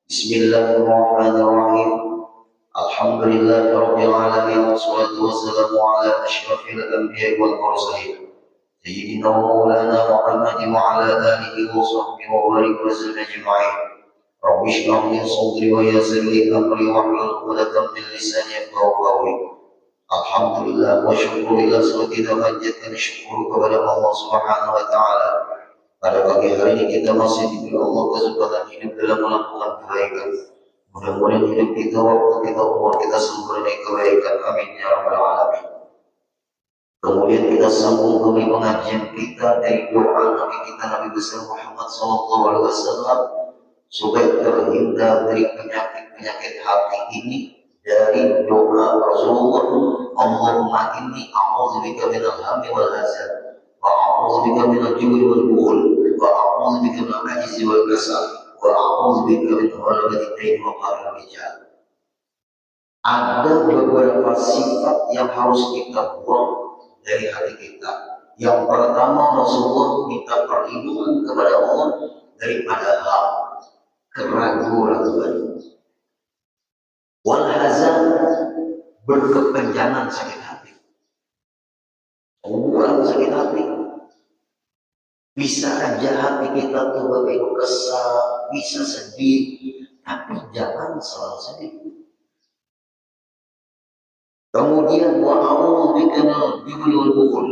Bismillahirrahmanirrahim. Alhamdulillahirabbil alamin wassalatu wassalamu ala asyrafil anbiya'i wal mursalin sayyidina wa maulana Muhammadin wa ala alihi wa sahbihi wa barik wa sallam ajma'in. Rabbi shrah li sadri wa yassir li amri wahlul 'uqdatam min lisani yafqahu qawli. Alhamdulillah wa syukurillah kita panjatkan syukur kepada Allah Subhanahu wa taala. Pada pagi hari ini kita masih diberi Allah kesempatan hidup dalam melakukan kebaikan. Mudah-mudahan hidup kita, waktu kita, umur kita sempurna kebaikan. Amin ya rabbal alamin. Kemudian kita sambung kembali pengajian kita dari doa Nabi kita Nabi besar Muhammad SAW supaya terhindar dari penyakit-penyakit hati ini dari doa Rasulullah. Allahumma inni a'udzubika minal hammi wal hazan wa a'udzubika minal jubni wal bukhul wa a'udzubika minal ajzi wal kasal wa a'udzubika min ghalabati dain wa qahri rijal. Ada beberapa sifat yang harus kita buang dari hati kita. Yang pertama, Rasulullah minta perlindungan kepada Allah daripada hal keraguan-raguan. Wal hazan, berkepanjangan sakit hati. Orang sakit hati, bisa aja hati kita tuh begitu kesal, bisa sedih, tapi jangan selalu sedih. Kemudian wa'a'udzubika minal jubni wal bukhul,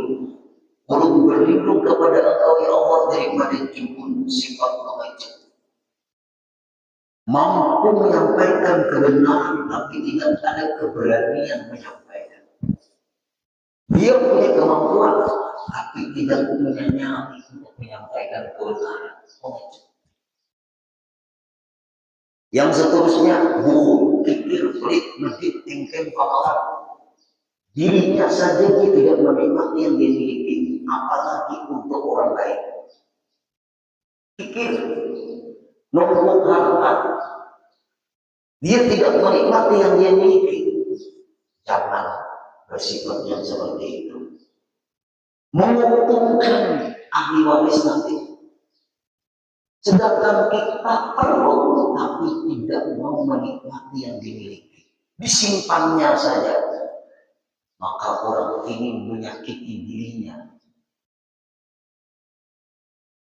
Aku berlindung kepada Engkau ya Allah daripada jubun, sifat pengecut. Mampu menyampaikan kebenaran tapi tidak ada keberanian menyampaikan. Dia punya kemampuan tapi tidak punya nyali untuk menyampaikan kebenaran. Yang seterusnya, bukhul, kikir, pelit, medit, tingkeng, pakalan. Dirinya saja dia tidak menikmati yang dia miliki, apalagi untuk orang lain. Kikir, numpuk harta, dia tidak menikmati yang dia miliki. Jangan bersifat yang seperti itu. Menguntungkan ahli waris nanti. Sedangkan kita perlu tapi tidak mau menikmati yang dimiliki. Disimpannya saja. Maka orang ini menyakiti dirinya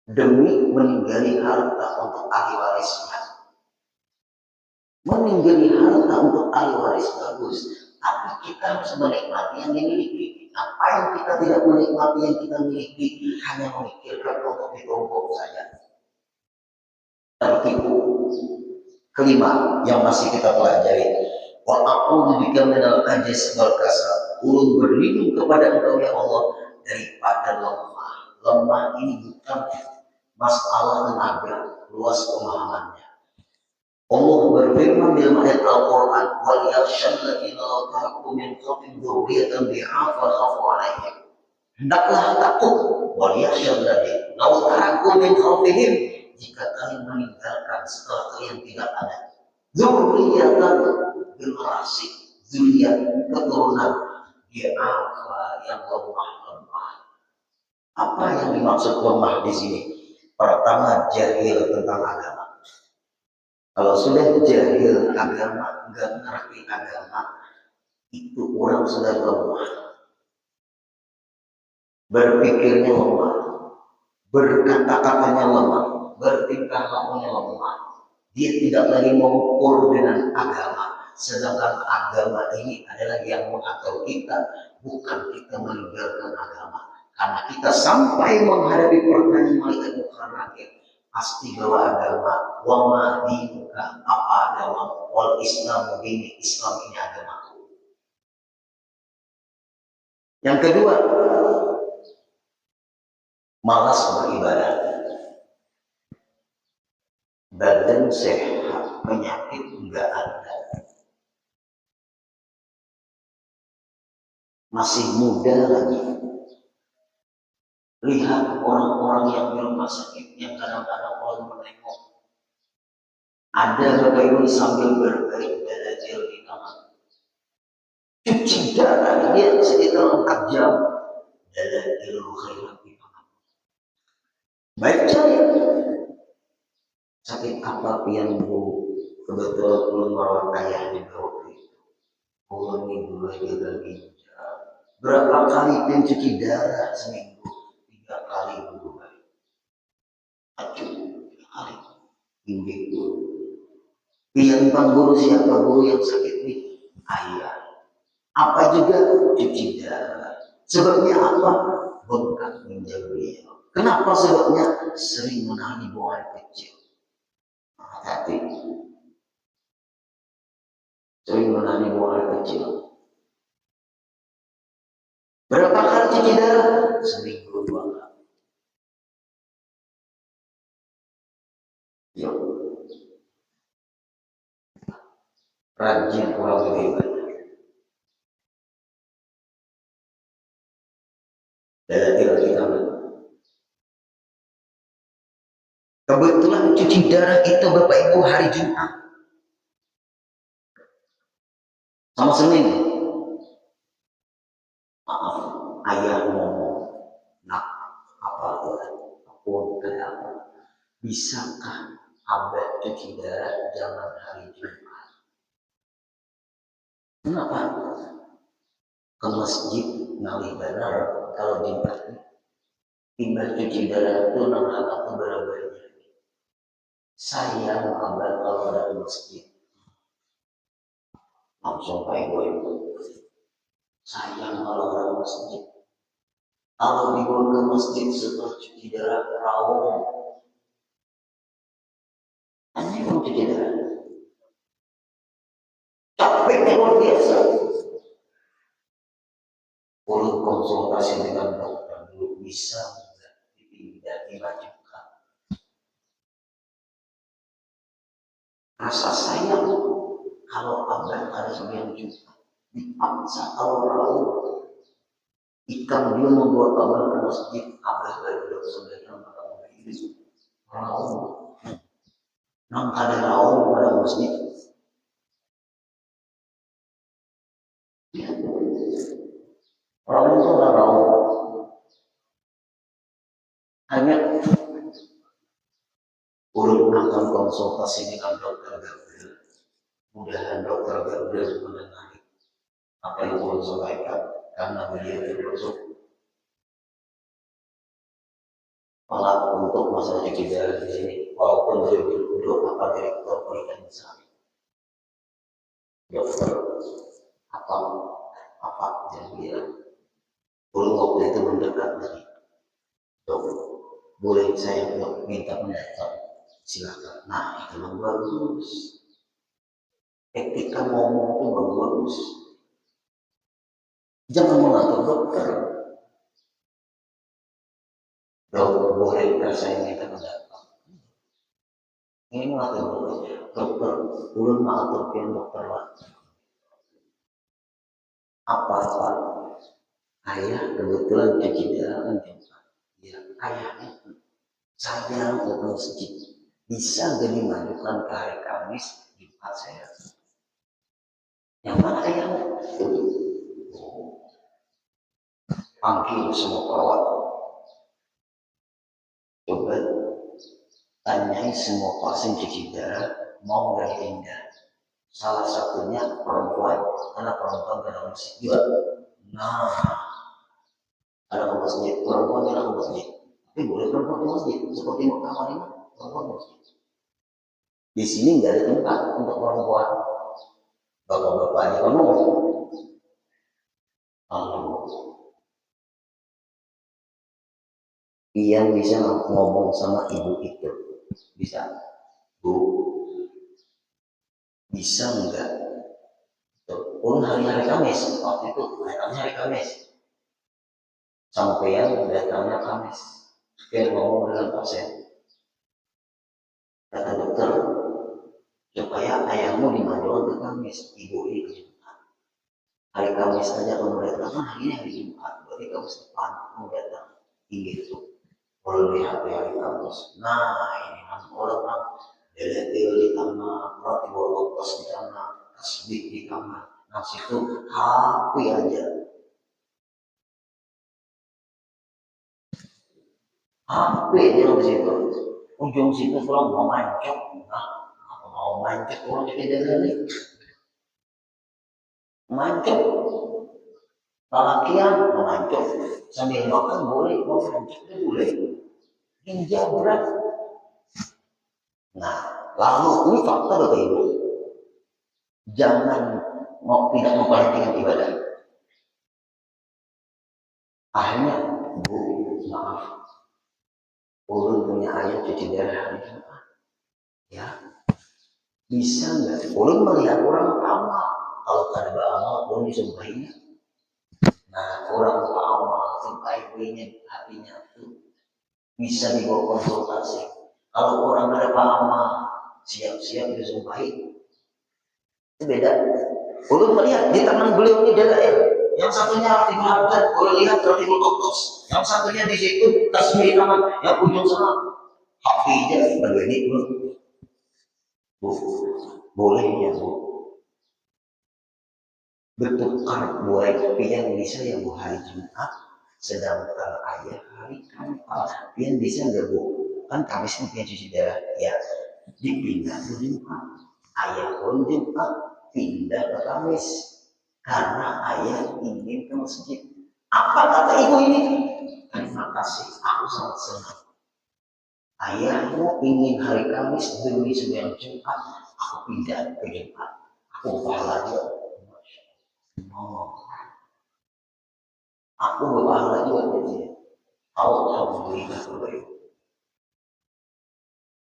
demi meninggali harta untuk ahli warisnya. Meninggali harta untuk ahli waris bagus, tapi kita harus menikmati yang dimiliki. Apa yang kita tidak menikmati yang kita miliki, hanya memikirkan untuk ditumpuk saja. Tertipu. Kelima yang masih kita pelajari, wa a'udzubika minal ajzi wal kasal. Ulun berlindung kepada Engkau ya Allah daripada lemah. Lemah ini bukan masalah tenaga, luas pemahamannya. Allah berfirman dalam ayat Al-Quran, wal yakhshal ladzina law taraku min khalfihim dzurriyyatan dhi'afan khafu 'alaihim. Hendaklah takut wal yakhshal ladzina law taraku min khalfihim, jika kalian meninggalkan setelah kalian tidak ada dzurriyyatan, generasi, dzurriyyah, keturunan dhi'afan, yang lemah. Apa yang dimaksud lemah di sini? Pertama, jahil tentang agama. Kalau sudah jahil agama, nggak ngerti agama, itu orang sudah lemah. Berpikirnya lemah, berkata-katanya lemah, bertingkah lakunya lemah. Dia tidak lagi mengukur dengan agama. Sedangkan agama ini adalah yang mengatur kita, bukan kita meninggalkan agama. Karena kita sampai menghadapi pertanyaan malaikat munkar nakir, pasti bahwa agama, wama dinuka, apa agama, wal Islam ini, Islam ini agama. Yang kedua, malas beribadah. Badan sehat, penyakit enggak ada. Masih muda lagi. Lihat orang-orang yang di rumah sakit yang kadang-kadang orang menengok. Ada bapak ibu sambil berbaring belajar di kamar. Cuci darah dia sekitar 4 jam. Dalam ilmu khairat di kamar. Baik saya. Sakit apa yang bu? turun merawat ayah di waktu itu. Pulang minggu jaga ginjal. Berapa kali pencuci darah seminggu? 3 kali dulu. Acuh, 3 kali. Bimbing guru. Yang guru siapa guru yang sakit nih? Ayah. Apa juga cuci darah. Sebabnya apa? Bengkak ginjal beliau. Kenapa sebabnya? Sering menangani buang air kecil. Hati-hati. Sering menangani buang air kecil. Berapa kali cuci darah? Seminggu 2 kali. Yuk. Rajin pulang beribadah. Dari kita. Kebetulan cuci darah itu Bapak Ibu hari Jumat. Sama Senin. Maaf, ayah ngomong. Nah, apa pun apa? Bisakah abah cuci darah jangan hari Jumat? Kenapa? Ke masjid ngalih benar kalau Jumat timbal cuci darah itu nang atau berapa? Sayang abah kalau ada masjid. Langsung kayak gue itu. Sayang kalau ada masjid. Kalau dibawa ke masjid setelah cuci darah rawon. Hanya mau cuci darah. Capeknya luar biasa. Urut konsultasi dengan dokter dulu bisa tidak dilanjutkan. Rasa sayang kalau abang ada 9 juta dipaksa kalau rawon. Ikan dia membuat abang ke masjid, abang dari dokter yang berapa ini rawon. Nang ada rawon pada masjid. Rawon itu ada rawon. Hanya urut akan konsultasi dengan dokter Gabriel. Mudahan dokter Gabriel mendengar apa yang ulun sampaikan karena beliau termasuk kepala untuk masalah cuci darah di sini. Walaupun beliau duduk apa direktur pendidikan sehari. Dokter apa yang bilang. Ulun waktu itu mendekat dari dok, boleh saya dok minta pendapat? Silakan. Nah itu memang bagus. Etika ngomong itu bagus. Jangan mengatur dokter. Dok, boleh saya minta pendapat? Ini mengatur dokter. Ulun mengatur pihak dokter lah. Apa-apa. Ayah kebetulan cuci darah kan Jumat. Ya, ayahnya sayang ke masjid. Bisa gak dimajukan ke hari Kamis Jumat saya. Yang mana ayahmu? Panggil semua perawat. Coba tanyai semua pasien cuci darah mau gak pindah. Salah satunya perempuan, karena perempuan kena masjid juga. Nah, ada ke masjid, perempuan kena ke masjid. Tapi boleh perempuan ke masjid, seperti Mekah ini, perempuan ke masjid. Di sini nggak ada tempat untuk perempuan. Bapak-bapak aja ngomong. Ian bisa ngomong sama ibu itu, bisa, Bu, bisa enggak? Pun hari-hari Kamis, waktu itu hari Kamis, sampean datangnya Kamis, dia ngomong dengan pasien, kata dokter, supaya ayahmu dimajukan ke Kamis, ibu ini hari Kamis saja kamu datang, hari ini hari Jumat, berarti Kamis depan kamu datang, gitu. Kalau lihat hari Kamis, nah ini orang deletil di kamar, protibol otos di kamar, tasbih di kamar, nah situ HP aja. HP aja di situ. Ujung situ pulang mau mancok, nah apa mau mancuk orang kita dari mancuk lalakian memancuk sambil makan boleh, mau mancuk itu boleh. Hijau berat. Nah, lalu ini fakta Bapak Ibu. Jangan mau tidak memperhatikan ibadah. Akhirnya, Bu, maaf. Ulun punya ayat cuci darah hari Jumat. Ya, bisa nggak? Ulun melihat orang amal. Kalau kada beramal, ulun disumpahinya. Nah, orang amal sampai ingin hatinya itu bisa dibawa konsultasi. Kalau orang kada beramal, siap-siap disumpahi. Itu beda. Ulun melihat di tangan beliau ini dalail. Yang satunya Ratibul Haddad, ulun lihat Ratibul Qutbus. Yang satunya di situ tasbih tangan, yang ujung sana hafizah berdua ini Bu, boleh ya Bu. Bertukar buat yang bisa yang Bu hari Jumat, sedangkan ayah hari Kamis. Yang bisa nggak Bu? Kan Kamis mungkin cuci darah ya, dipindah ke Jumat. Ayah pun Jumat pindah ke Kamis karena ayah ingin ke masjid. Apa kata ibu ini? Terima kasih, aku sangat senang. Ayahmu ingin hari Kamis demi sembahyang Jumat, aku pindah ke Jumat. Aku pahala dia. Oh, aku berpahala juga dia. Alhamdulillah.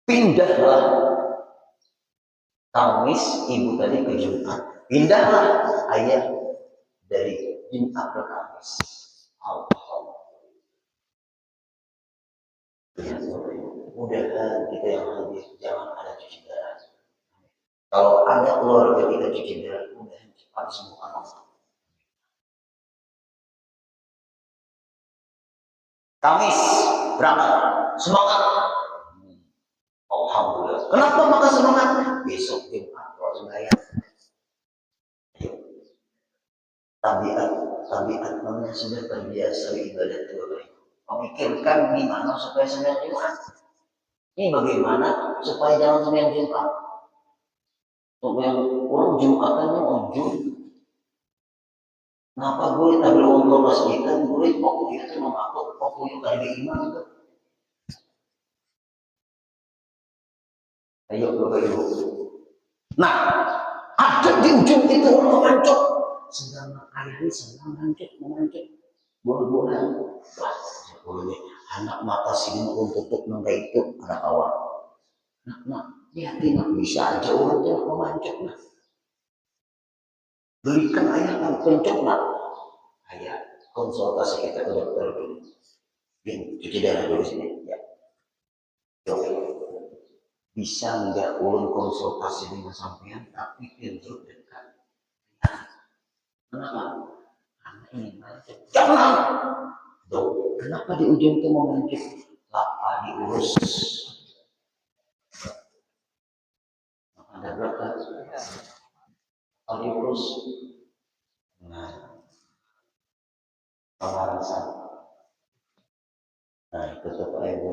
Pindahlah Kamis ibu tadi ke Jumat. Pindahlah ayah dari Jumat ke Kamis. Ya, mudah-mudahan kita yang hadir jangan ada cuci darah. Kalau ada keluarga kita cuci darah, mudah-mudahan cepat sembuh. Kamis berangkat, semangat. Alhamdulillah. Kenapa maka semangat? Besok Jumat harus bayar. Tabiat mana sudah terbiasa ibadah Tuhan. Memikirkan gimana supaya sembahyang Jumat. Ini bagaimana supaya jangan sembahyang Jumat. Sembahyang orang Jumatannya ujung. Kenapa gue ambil untuk masjidan, gue pokoknya itu memakai pokoknya dari iman itu. Ayo Bapak Ibu. Nah, ada di ujung itu orang memancuk. Sedang ayah ini sedang memancuk. Buah-buahan. Wah, boleh. Anak mata sini mau tutup nangka itu anak awal. Nah, lihatin bisa aja orang tuh memancuk. Nah. Belikan ayah kan pencuk nak. Ayah konsultasi kita ke dokter dulu. Cuci darah dulu sini. Ya. Dok, bisa nggak ulun konsultasi dengan sampean tapi pintu dekat. Kenapa? Karena ini mancuk. Jangan. Dok, kenapa di ujung itu mau mancuk? Lapa diurus. Ada berapa? Kalau diurus. Nah, pemanasan. Nah, itu tuh Pak Ibu.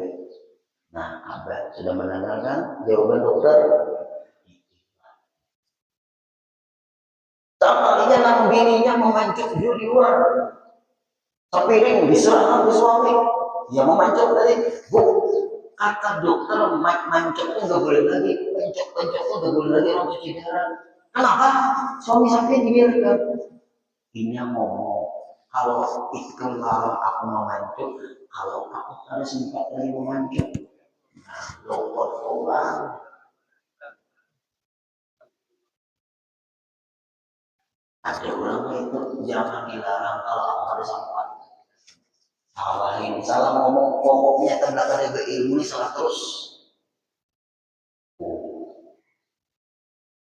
Nah, Abah sudah mendengarkan jawaban dokter. Sekalinya nang bininya memancuk di luar. Sepiring diserahkan ke suami. Dia memancuk tadi. Bu, kata dokter mancuk itu nggak boleh lagi. Pencuk itu nggak boleh lagi orang cuci darah. Kenapa? Suami sampai dibiarkan. Ini yang ngomong. Kalau itu larang aku memancuk, kalau aku harus sempat lagi memancuk. Nah, lopot orang. Ada orang itu jangan dilarang kalau aku harus sempat. Salah ngomong pokoknya kan belakang ada ilmu ini salah terus.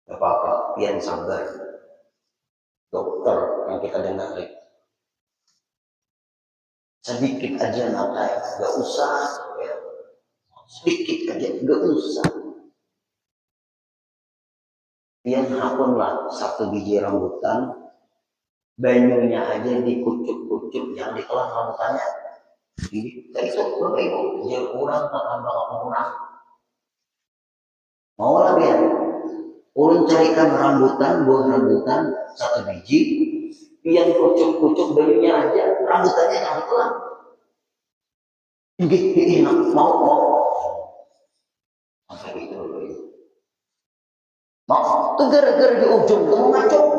Gak apa-apa, pian sabar. Dokter yang kita dengar sedikit aja nakai, gak usah. Sedikit aja, gak usah. Pian hapunlah satu biji rambutan, banyunya aja dikucuk-kucuk, jangan ditelan rambutannya. Jadi itu Bapak Ibu, jadi kurang tambah kurang. Mau lah biar Ulun carikan rambutan, buah rambutan satu biji, pian kucuk-kucuk bajunya aja, rambutannya jangan pulang. Ini mau sampai itu mau tuh gara-gara di ujung tuh ngacung.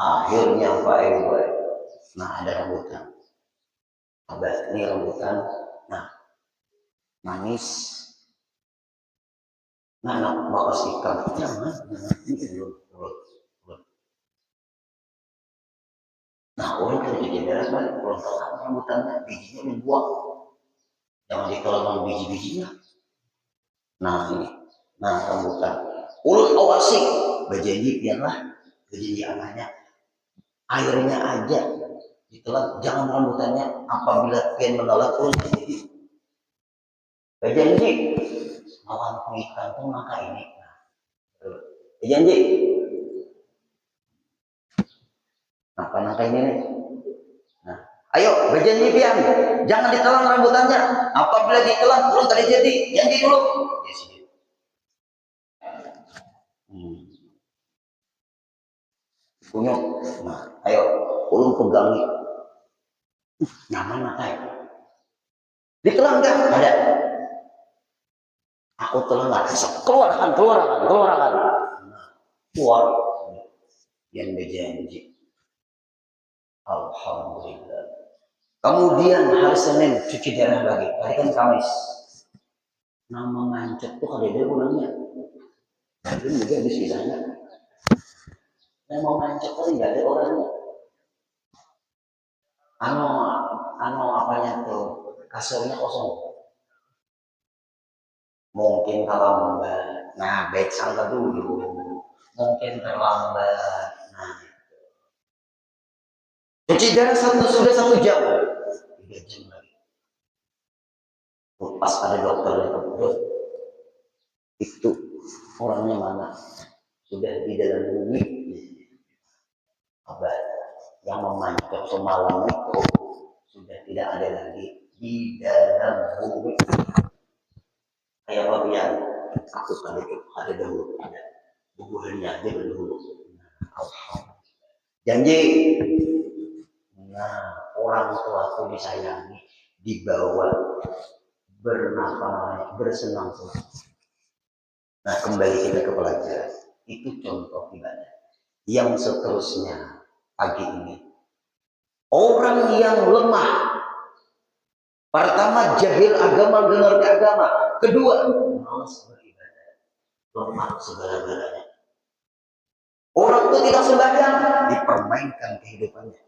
Akhirnya baik, nah ada rambutan, ini rambutan, nah manis. Nah, anak bakas ikan, jangan, ini belum. Nah, orang kan jadi beres balik, belum tahu apa rambutannya, bijinya dibuang, jangan ditelan biji-bijinya. Nah ini, nah rambutan, ulun awasi, berjanji biarlah, berjanji anaknya, airnya aja ditelan, jangan rambutannya. Apabila pian menolak ulun berjanji, lawan ikan pun maka ini. Berjanji. Nah, nangka ini nih. Nah, ayo berjanji pian, jangan ditelan rambutannya. Apabila ditelan, belum tadi jadi, janji dulu. Yes, Kunyuk. Nah, ayo, ulun pegangi. Nyaman mata ya. Ditelan enggak? Ada. Aku telan lah. Keluarkan. Keluar. Yang berjanji. Alhamdulillah. Kemudian hari Senin cuci darah lagi. Hari kan Kamis. Nama mancet tuh kalau dia ulangnya. Itu juga habis bisanya. Nama mancet tuh nggak ada orangnya. Ano apanya tuh kasurnya kosong. Mungkin terlambat. Nah, baik sangka dulu. Mungkin terlambat. Nah, cuci darah sudah 1 jam. 3 jam lagi. Pas ada dokter yang itu orangnya mana? Sudah di dalam bumi. Abad yang memancing semalam itu sudah tidak ada lagi di dalam bumi. Kayak bagian aku tadi itu ada dahulu, ada bubuhannya aja dahulu. Janji. Nah, orang tuaku disayangi, dibawa bersenang-senang. Nah, kembali kita ke pelajaran. Itu contoh ibadah. Yang seterusnya pagi ini, orang yang lemah. Pertama, jahil agama, ngerti agama. Kedua, malas beribadah, lemah segala-galanya. Orang itu tidak sembahyang, dipermainkan kehidupannya.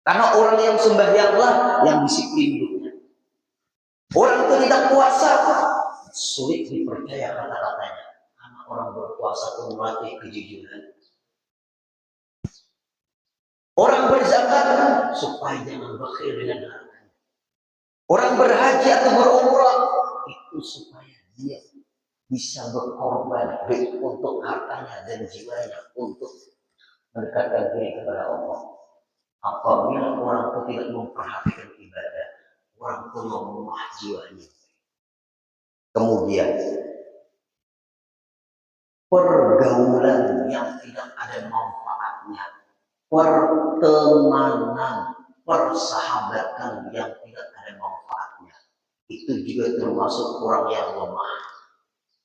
Karena orang yang sembahyanglah yang disiplin hidupnya. Orang itu tidak puasa, sulit dipercaya kata-katanya. Karena orang berpuasa itu melatih kejujuran. Orang berzakat supaya jangan bakhil dengan hartanya. Orang berhaji atau berumrah itu supaya dia bisa berkorban baik untuk hartanya dan jiwanya untuk mendekatkan diri kepada Allah. Apabila orang itu tidak memperhatikan ibadah, orang itu lemah jiwanya. Kemudian pergaulan yang tidak ada manfaatnya, pertemanan, persahabatan yang tidak ada manfaatnya, itu juga termasuk orang yang lemah.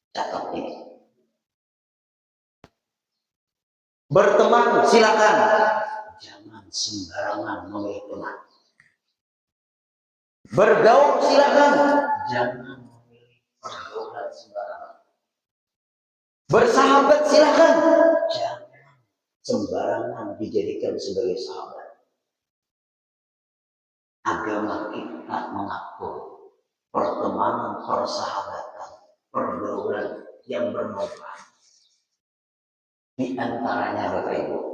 Catat ini. Berteman silakan, jangan sembarangan memilih teman. Bergaul silakan, jangan memilih pergaulan sembarangan. Bersahabat silakan, jangan sembarangan dijadikan sebagai sahabat. Agama kita mengatur pertemanan, persahabatan, pergaulan yang bermanfaat. Di antaranya Bapak Ibu,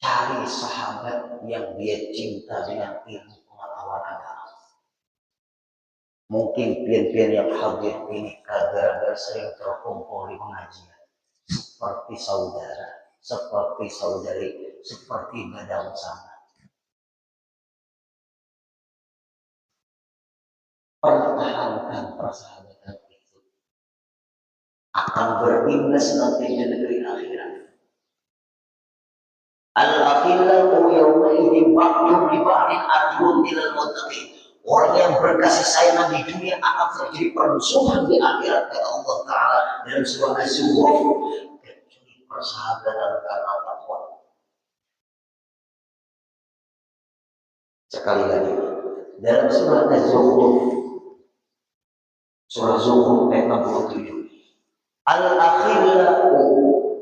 cari sahabat yang dia cinta dengan ilmu pengetahuan agama. Mungkin pian-pian yang hadir ini gara-gara sering terkumpul di pengajian, seperti saudara, seperti saudari, seperti badan sama. Pertahankan persahabatan itu. akan berimbas nanti di negeri akhirat. Al-akhillahu yawma idzin ba'dhum li ba'din aduwwun ilal muttaqin. Orang yang berkasih sayang di dunia akan terjadi permusuhan di akhirat kata Allah Ta'ala dalam surah Az-Zukhruf, kecuali persahabatan karena takwa. Sekali lagi dalam surah Az-Zukhruf, surah Zukhruf ayat 67, al-akhillahu,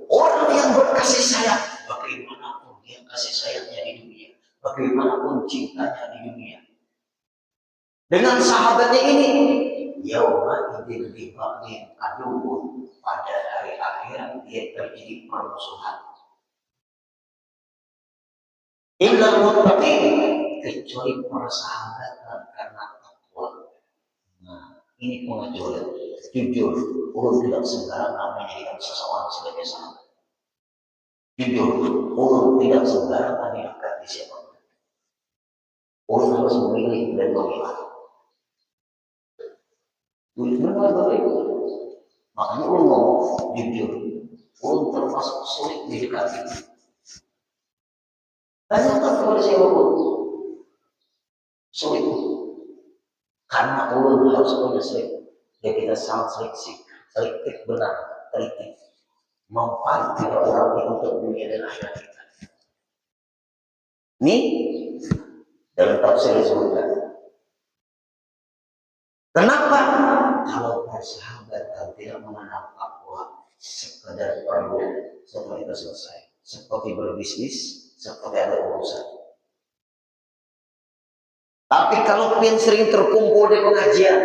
orang yang berkasih sayang, bagaimanapun dia kasih sayangnya di dunia, bagaimanapun cintanya di dunia dengan sahabatnya ini, yauma idzin li ba'din aduwwun, pada hari akhirat dia terjadi permusuhan. Illal muttaqin, kecuali persahabatan karena takwa. Nah, ini pengecualian. Jujur, ulun tidak sembarangan menjadikan seseorang sebagai sahabat. Jujur, ulun tidak sembarangan dekat di siapa. Ulun harus memilih dan memilah. Benar baik. Makanya ulun ngomong jujur, ulun termasuk sulit didekati. Tanyakan kepada siapapun, sulit. Karena ulun harus punya selektif. Dan kita sangat selektif benar, teliti. Mempan pada orang yang untuk dunia dan akhirat kita. Ini dalam tafsir disebutkan. Kenapa? Kalau bersahabat dan tidak mengenal takwa, sekedar perlu setelah itu selesai. Seperti berbisnis, seperti ada urusan. Tapi kalau kalian sering terkumpul di pengajian,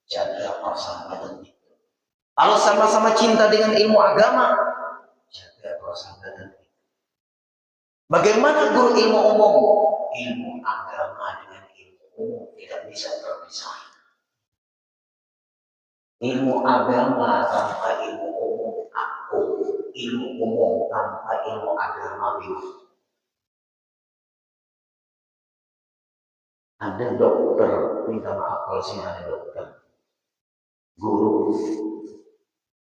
jaga persahabatan itu. Kalau sama-sama cinta dengan ilmu agama, jaga persahabatan itu. Bagaimana guru ilmu umum? Ilmu agama dengan ilmu umum tidak bisa terpisah. Ilmu agama tanpa ilmu umum aku, ilmu umum tanpa ilmu agama bingung. Ada dokter, minta maaf kalau sini ada dokter, guru,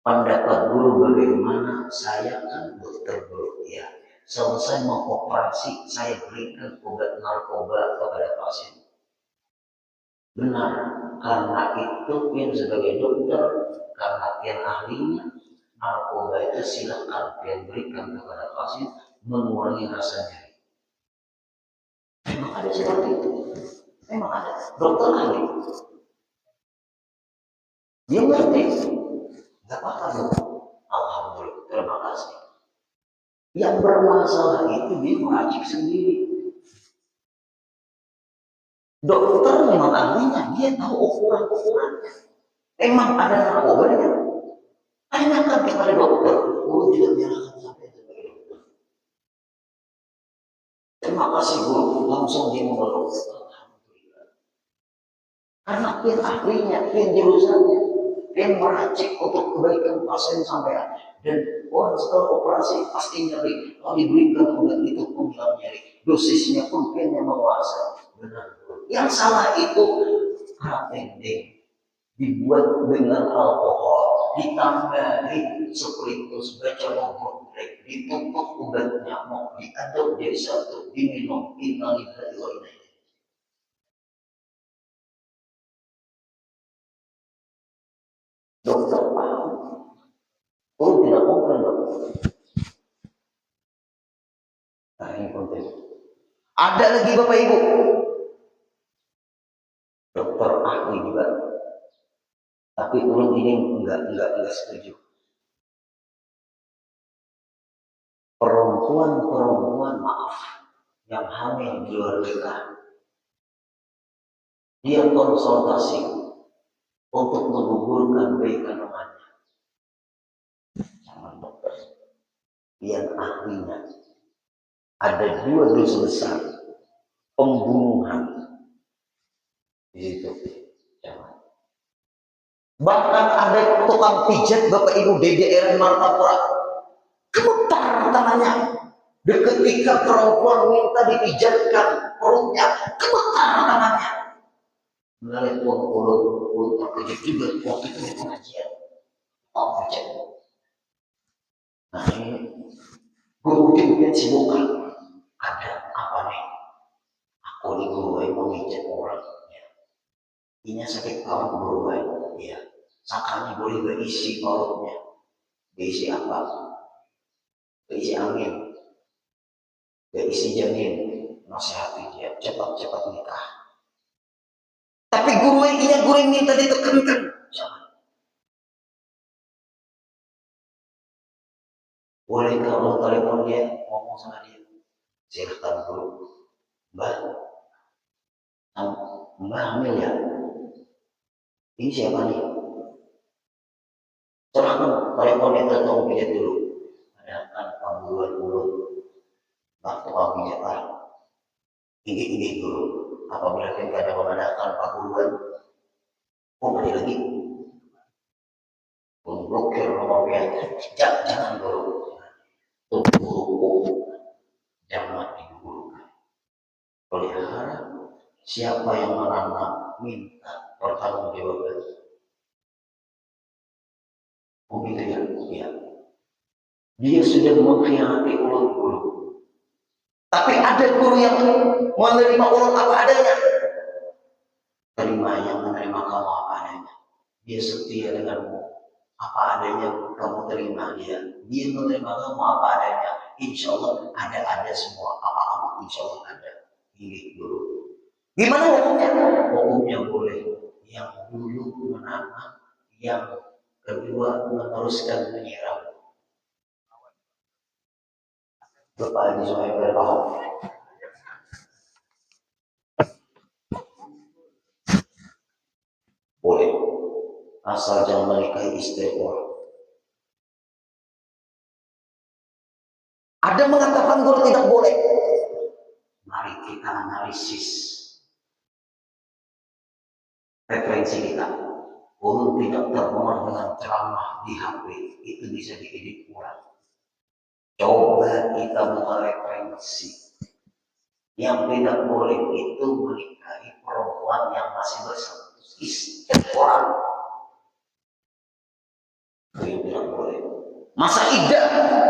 pendapat guru bagaimana? Saya kan dokter guru, ya. Selesai mengoperasi, saya berikan obat narkoba kepada pasien. Benar, karena itu yang sebagai dokter, karena yang ahlinya, narkoba itu silakan yang berikan kepada pasien mengurangi rasa nyeri. Memang ada seperti itu, memang ada dokter ahli. Dia ngerti, nggak apa-apa dong. Alhamdulillah, terima kasih. Yang bermasalah itu dia meracik sendiri. Dokter memang ahlinya, dia tahu ukuran-ukurannya. Emang ada narkobanya. Tanyakan kepada dokter. Guru tidak menyalahkan sampai sebagai dokter. Terima kasih guru, langsung dia mengeluh. Alhamdulillah. Karena dia ahlinya, dia jurusannya, dia meracik untuk kebaikan pasien sampai. Dan orang setelah operasi pasti nyeri. Kalau diberikan obat itu pun hilang nyeri. Dosisnya pun dia yang menguasai. Benar. Yang salah itu KPD dibuat dengan alkohol, ditambahin spiritus, baca mogok, ditutup obat nyamuk, diaduk jadi satu, diminum, innalillahi wa inna ilaihi. Dokter paham, oh tidak komplain dokter. Nah ini penting. Ada lagi Bapak Ibu, dokter ahli juga. Tapi ulun ini enggak setuju. Perempuan maaf yang hamil di luar nikah, dia konsultasi untuk menggugurkan bayi kandungannya. Sama dokter yang ahlinya. Ada dua dosa besar, pembunuhan di situ. Jangan. Bahkan ada tukang pijat Bapak Ibu di daerah Martapura, gemetar tangannya. Ketika perempuan minta dipijatkan perutnya, gemetar tangannya. Melihat uang terkejut juga waktu itu di pengajian. Oh, cek. Nah ini guru mungkin sibuk kan? Ada apa nih? Aku di guru yang memijat orang. Ya. Ini sakit perut guru ya. Sakanya boleh berisi perutnya. Berisi apa? Berisi angin. Berisi janin. Nasihati dia cepat-cepat nikah. Tapi guru yang minta ditekankan. Jangan. Boleh kalau telepon dia ngomong sama dia. Silahkan dulu. Mbak, Mbak hamil ya? Ini siapa nih? Serahkan teleponnya ke tukang pijat dulu. Adakan panggulan mulut. Waktu kau pijat lah. Ini dulu. Apabila kita ada mengadakan panggulan, kembali lagi. Memblokir nomor pijat. Jangan dulu. Tunggu. Jangan digugurkan. Pelihara. Siapa yang menanam minta pertanggungjawaban. Oh gitu ya? Ya. Dia sudah mengkhianati ulang guru. Tapi ada guru yang menerima ulang apa adanya. Terima yang menerima kamu apa adanya. Dia setia denganmu. Apa adanya kamu terima dia. Dia menerima kamu apa adanya. Insya Allah ada semua. Apa-apa insya Allah ada. Ini guru. Gimana hukumnya? Hukumnya boleh. Yang dulu menanam, yang kedua meneruskan menyiram. Bapak Haji Suhaib berpaham. Boleh. Asal jangan menikahi istri orang. Ada mengatakan guru tidak boleh. Mari kita analisis referensi kita. Guru tidak terpengaruh dengan ceramah di HP. Itu bisa diedit kurang. Coba kita mereferensi. Yang tidak boleh itu menikahi perempuan yang masih berstatus istri orang. Itu yang tidak boleh. Masa iddah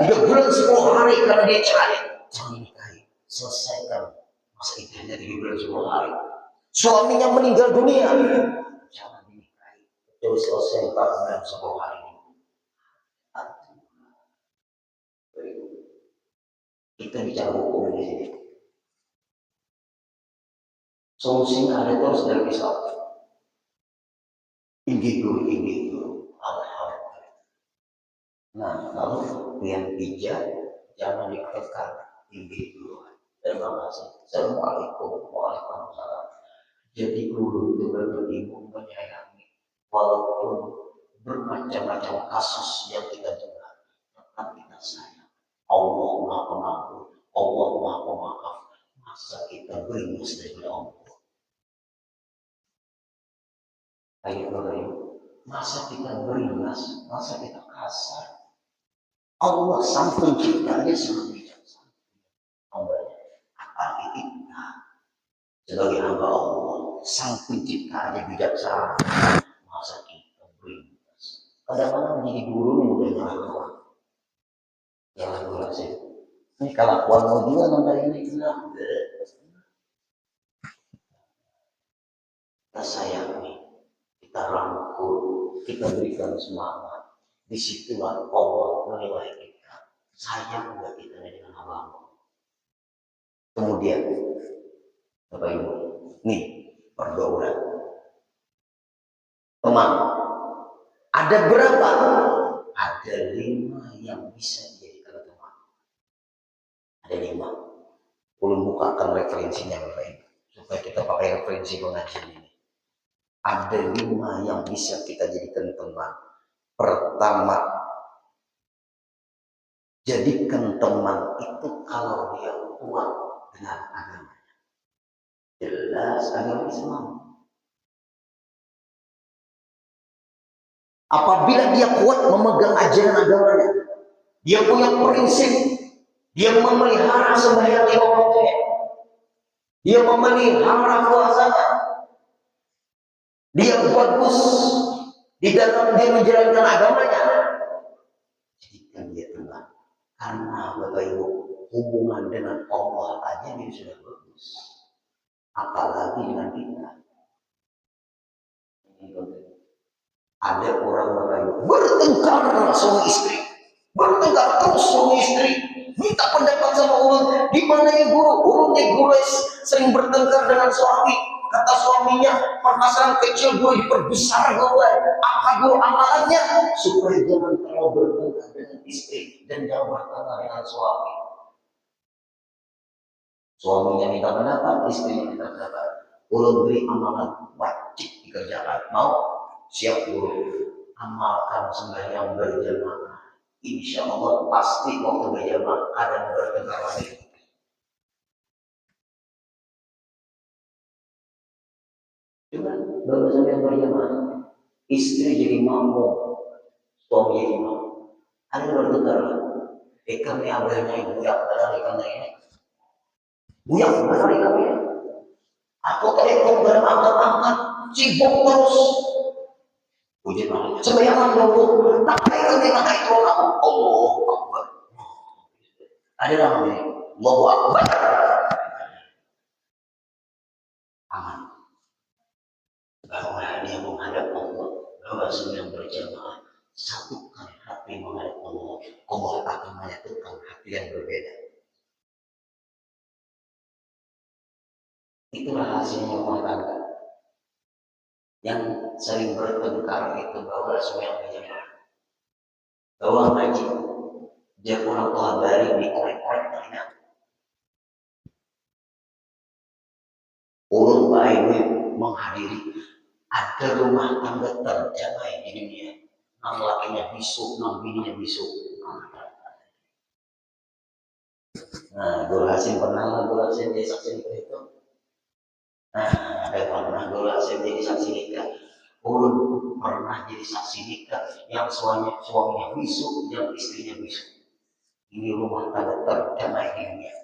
3 bulan 10 hari karena dia cerai. Jangan dinikahi. Selesaikan masa iddahnya 3 bulan 10 hari. Suaminya meninggal dunia. Jangan dinikahi. Itu selesai 4 bulan 10 hari. Kita bicara hukum di sini. Solusinya ada terus dari pisau. Ini dulu. Nah, lalu yang pijat jangan dikekan tinggi dulu. Terima kasih. Assalamualaikum warahmatullahi wabarakatuh. Jadi guru itu beribu menyayangi, walaupun bermacam-macam kasus yang kita dengar, tetap kita sayang. Allah Maha Pengampun, Allah Maha Pemaaf. Masa kita beringas dari Allah? Ayo, masa kita beringas, masa kita kasar? Allah sang pencipta dia sangat bijaksana. Hambanya, apalagi kita sebagai hamba Allah, sang pencipta dia bijaksana. Masa kita beringas? Kadang-kadang jadi guru mudah nyala. Jangan guru sih. Ini kelakuan mau juga nonton ini bilang, kita sayangi, kita rangkul, kita berikan semangat. Disitulah Allah menilai kita. Sayang juga kita dengan Allah. Kemudian, Bapak Ibu, nih pergaulan. Teman, ada berapa? Ada 5 yang bisa dijadikan teman. Ada 5. Ulun bukakan referensinya Bapak Ibu, supaya kita pakai referensi pengajian ini. Ada 5 yang bisa kita jadikan teman. Pertama, jadikan teman itu kalau dia kuat dengan agamanya. Jelas agama Islam. Apabila dia kuat memegang ajaran agamanya, dia punya prinsip, dia memelihara sembahyang 5 waktu, dia memelihara puasanya, dia bagus di dalam dia menjalankan agamanya, Karena Bapak Ibu, hubungan dengan Allah aja ini sudah bagus. Apalagi dengan kita. Ada orang Bapak Ibu bertengkar suami istri. Bertengkar terus suami istri. Minta pendapat sama ulun. Di mana ya guru? Ulunnya guru sering bertengkar dengan suami. Kata suaminya, permasalahan kecil guru diperbesar guru. Apa guru amalannya? Supaya jangan terlalu bertengkar dengan istri dan jangan bertengkar dengan suami. Suaminya minta pendapat, istrinya minta pendapat. Ulun beri amalan wajib dikerjakan. Mau? Siap guru. Amalkan sembahyang berjamaah. Insya Allah pasti waktu berjamaah ada bertengkar lagi. Cuma baru sembahyang berjamaah, istri jadi mabuk, suami jadi mabuk. Ada bertengkar lagi. Kami abahnya ibu yang berlari karena ini. Buyak berlari kami. Aku tadi program angkat-angkat, sibuk terus. Puji Tuhan. Sembahyang dulu. Tak kaitan dengan itu aku. Allah Akbar. Ada namanya. Allahu Akbar. Aman. Bahwa dia menghadap Allah. Bahwa sembahyang berjamaah. Satukan hati menghadap Allah. Allah akan menyatukan hati yang berbeda. Itulah hasilnya rumah tangga. Yang sering bertengkar itu bahwa sembahyang berjamaah. Bahwa ngaji. Dia orang tua dari dikorek-korek telinga. Ulun baik menghadiri ada rumah tangga terjamai di dunia. Nang lakinya bisu, nang bininya bisu. Nah, Guru Hasim pernah Guru Hasim jadi saksi nikah itu. Nah, ada pernah Guru Hasim jadi saksi nikah. Ulun pernah jadi saksi nikah yang suaminya bisu, yang istrinya bisu. Ini rumah tangga terjamai di dunia.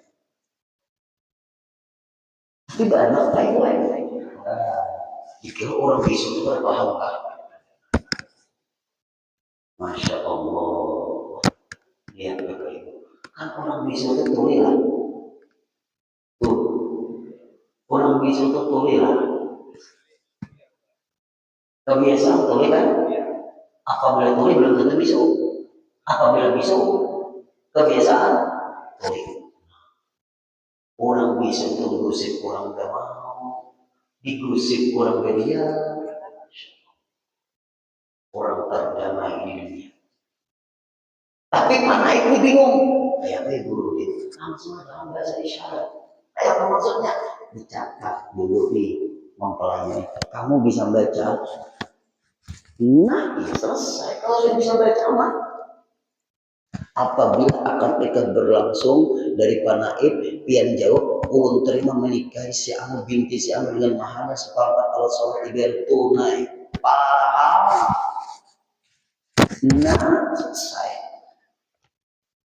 Tidak ada lain-lain. Dikira orang bisu itu berpaham kan? Masya Allah. Lihat Bapak Ibu. Kan orang bisu itu tulilah. Tuh. Orang bisu itu tulilah. Kebiasaan tuli kan? Apabila tuli belum tentu bisu. Apabila bisu, kebiasaan tuli. Orang bisu itu gosip orang gak mau. Digosip orang gak dia. Orang terdamai di dunia. Tapi mana itu bingung. Kayak guru itu langsung dalam bahasa isyarat. Kayak apa maksudnya? Dicatat dulu nih mempelajari. Kamu bisa baca. Nah, ya selesai. Kalau sudah bisa baca mah. Apabila akad nikah berlangsung dari panaib pian jauh, ulun terima menikahi si anu binti si anu dengan maharnya seperempat alat sholat dibayar tunai. Paham? Nah, selesai.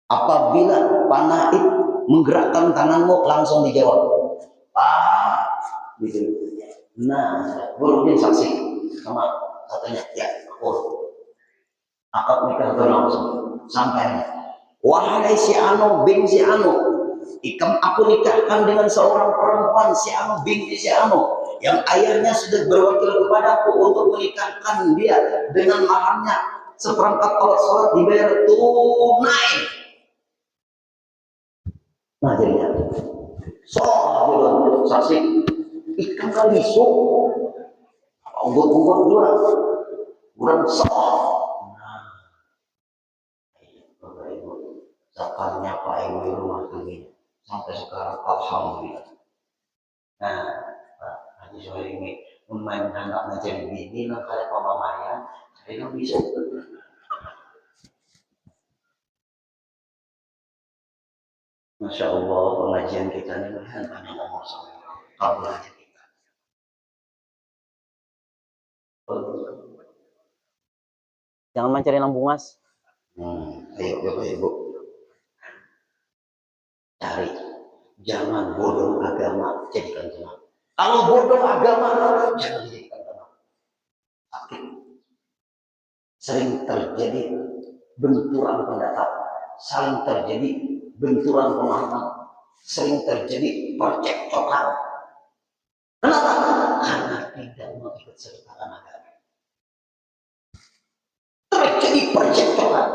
Apabila panaib menggerakkan tanganmu langsung dijawab. Gitu. Nah, guru dia saksi sama katanya ya, akad nikah berlangsung sampai. Wahai si anu bin si anu, aku nikahkan dengan seorang perempuan si anu binti si anu yang ayahnya sudah berwakil kepadaku untuk menikahkan dia dengan maharnya seperempat alat sholat dibayar tunai. Nah jadinya soal saksi ikan kali isu unggut-unggut dua kurang soal. Zakarnya Pak Ibu rumah tangga sampai sekarang alhamdulillah. Nah, Pak Haji Sohir ini memain anak ngajar bini nang kaya pamamayan, saya nggak bisa. Masya Allah pengajian kita ini melihat pada nomor sama kabul aja kita. Jangan mencari lambung mas. Ayo Bapak Ibu. Cari, jangan bodoh agama jadikan teman. Kalau bodoh agama jangan dijadikan teman. Sering terjadi benturan pendapat. saling terjadi benturan pemahaman, sering terjadi percekcokan. Kenapa? Karena tidak mengikut sertakan agama. Terjadi percekcokan,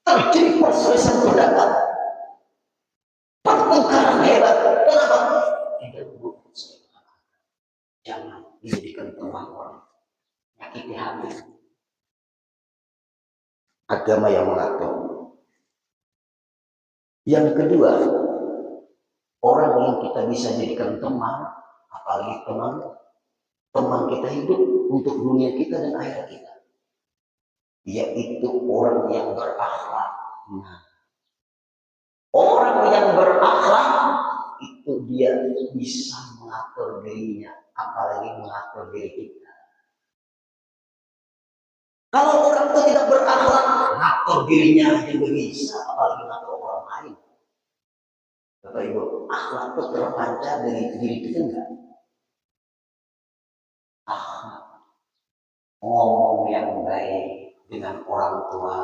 terjadi perselisihan pendapat, pertengkaran hebat. Kenapa? Tidak mengikut sertakan. Jangan dijadikan teman orang nyakiti hati. Agama yang mengatur. Yang kedua, orang yang kita bisa jadikan teman, apalagi teman kita hidup untuk dunia kita dan akhirat kita, yaitu orang yang berakhlak. Nah, orang yang berakhlak itu dia bisa mengatur dirinya, apalagi mengatur diri kita. Kalau orang itu tidak berakhlak, ngatur dirinya aja nggak bisa, apalagi ngatur orang lain. Bapak Ibu, akhlak itu terpancar dari diri kita enggak? Akhlak, ngomong yang baik dengan orang tua,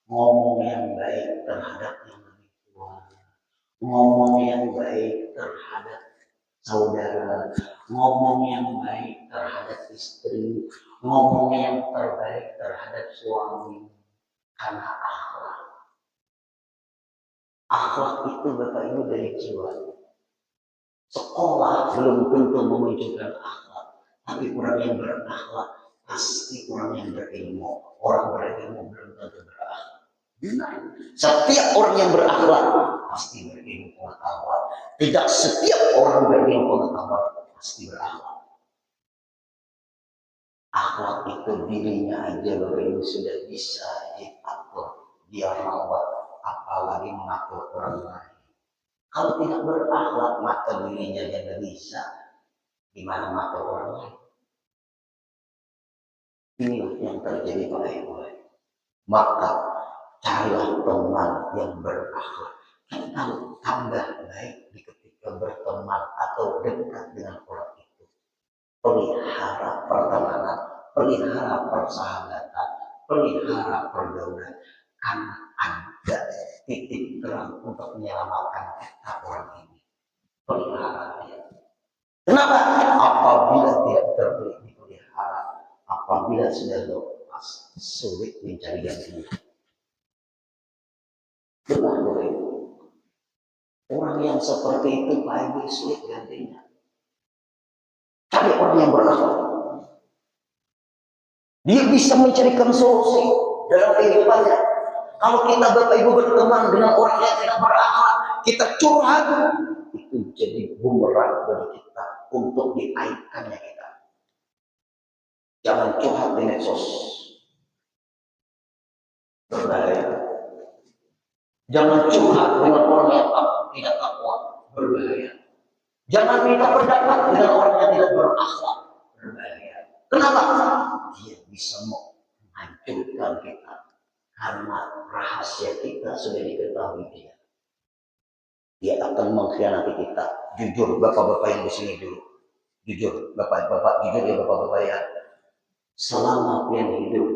ngomong yang baik terhadap yang lebih tua, ngomong yang baik terhadap saudara, ngomong yang baik terhadap istri, ngomong yang terbaik terhadap suami. Karena akhlak itu Bapak Ibu dari jiwa. Sekolah belum tentu memunculkan akhlak, tapi orang yang berakhlak pasti orang yang berilmu. Orang berilmu belum tentu berakhlak. Benar. Setiap orang yang berakhlak pasti berilmu pengetahuan. Tidak setiap orang berilmu pengetahuan pasti berakhlak. Akhlak itu dirinya aja Bapak Ibu sudah bisa diatur, dia rawat, apalagi mengatur orang lain. Kalau tidak berakhlak, maka dirinya tidak bisa. Gimana mengatur orang lain? Inilah yang terjadi pada Ibu. Maka carilah teman yang berakhlak. Kita tambah baik ketika berteman atau dekat dengan orang itu. Pelihara pertemanan, pelihara persahabatan, pelihara pergaulan. Karena ada titik terang untuk menyelamatkan kita orang ini. Pelihara dia. Kenapa? Apabila tidak dipelihara, apabila sudah lepas, sulit mencari gantinya. Benar, orang yang seperti itu paling sulit gantinya. Cari orang yang berakhlak. Dia bisa mencarikan solusi dalam kehidupannya. Kalau kita Bapak Ibu berteman dengan orang yang tidak berakhlak, kita curhat, itu jadi bumerang bagi kita untuk diaibkannya kita. Jangan curhat di medsos, berbahaya. Jangan curhat dengan orang yang tidak takwa, berbahaya. Jangan minta pendapat dengan orang yang tidak berakhlak, berbahaya. Kenapa? Dia bisa menghancurkan kita karena rahasia kita sudah diketahui dia. Dia akan mengkhianati kita. Jujur, bapak-bapak yang di sini dulu. Jujur, bapak-bapak, jujur ya bapak-bapak ya. Selama pian hidup,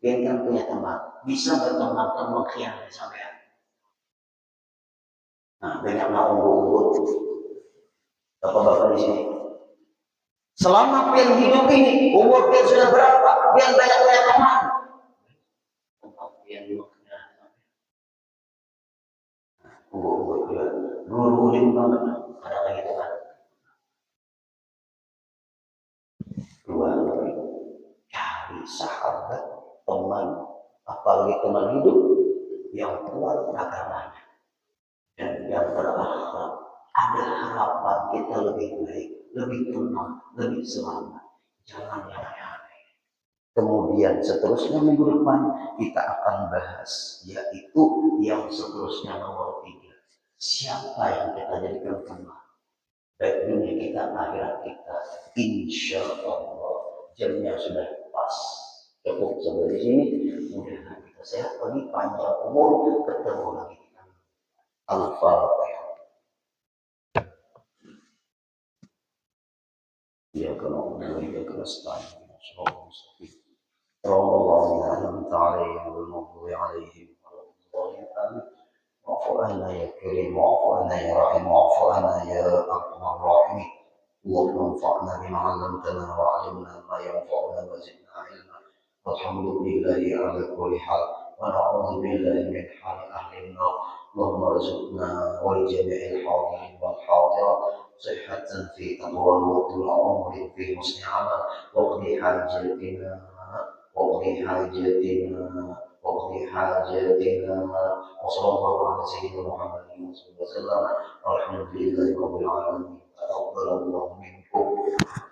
pian kan punya teman, bisa berteman dan mengkhianati sampean. Nah, banyak unggu-unggu. Bapak-bapak di sini. Selama pian hidup ini, umur pian sudah berapa? Pian banyak teman. Pian mengkhianati sampean. Unggu-unggu juga. Guru-guru banget. Ada lagi teman. Dua lagi. Cari sahabat, teman, apalagi teman hidup yang kuat agamanya dan yang berakhlak. Ada harapan kita lebih baik, lebih tenang, lebih selamat. Jangan yang aneh-aneh. Kemudian seterusnya minggu depan kita akan bahas, yaitu yang seterusnya nomor 3. Siapa yang kita jadikan teman? Baik dunia kita, akhirat kita. Insya Allah jamnya sudah pas. Cukup sampai di sini. Mudah-mudahan kita sehat lagi, panjang umur, ketemu lagi. Al-Fatihah. Ya kalau ya kalau setahun, Allah yang taala yang bernopo yang alaihi. عنا يا كريم، واعف عنا يا رحيم، واعف عنا يا ارحم الراحمين. اللهم انفعنا بما علمتنا وعلمنا ما ينفعنا وزدنا علما. والحمد لله على كل حال، ونعوذ بالله من حال اهل النار. اللهم ارزقنا ولجميع الحاضرين والحاضرات صحة في تقوى وطول عمر في حسن عمل. واقضي حاجاتنا، واقضي حاجاتنا، واقضي حاجاتنا. وصلى الله على سيدنا محمد وسلم. والحمد لله رب العالمين. تقبل الله منكم.